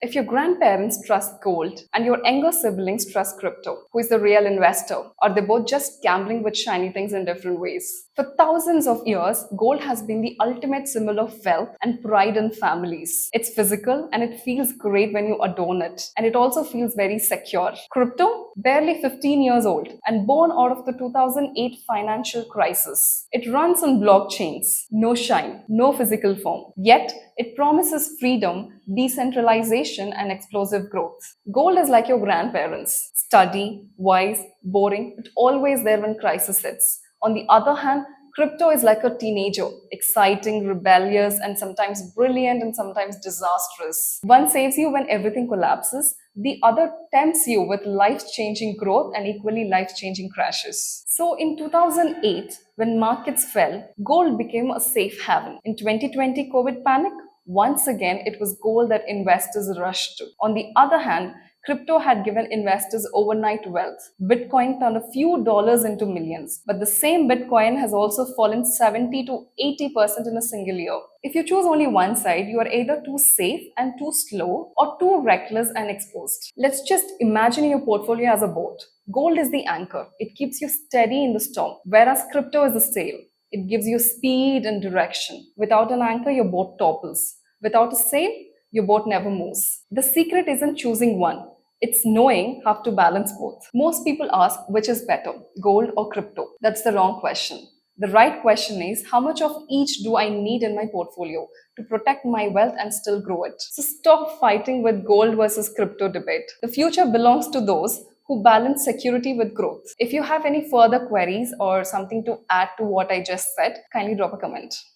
If your grandparents trust gold and your younger siblings trust crypto, who is the real investor? Are they both just gambling with shiny things in different ways? For thousands of years, gold has been the ultimate symbol of wealth and pride in families. It's physical and it feels great when you adorn it. And it also feels very secure. Crypto, barely 15 years old and born out of the 2008 financial crisis. It runs on blockchains, no shine, no physical form. Yet, it promises freedom, decentralization, and explosive growth. Gold is like your grandparents, steady, wise, boring, but always there when crisis hits. On the other hand, crypto is like a teenager, exciting, rebellious, and sometimes brilliant and sometimes disastrous. One saves you when everything collapses, the other tempts you with life changing growth and equally life changing crashes. So in 2008, when markets fell, gold became a safe haven. In 2020 COVID panic, once again, it was gold that investors rushed to. On the other hand, crypto had given investors overnight wealth. Bitcoin turned a few dollars into millions, but the same Bitcoin has also fallen 70 to 80% in a single year. If you choose only one side, you are either too safe and too slow or too reckless and exposed. Let's just imagine your portfolio as a boat. Gold is the anchor. It keeps you steady in the storm, whereas crypto is the sail. It gives you speed and direction. Without an anchor, your boat topples. Without a sail, your boat never moves. The secret isn't choosing one. It's knowing how to balance both. Most people ask which is better, gold or crypto. That's the wrong question. The right question is how much of each do I need in my portfolio to protect my wealth and still grow it? So stop fighting with gold versus crypto debate. The future belongs to those who balance security with growth. If you have any further queries or something to add to what I just said, kindly drop a comment.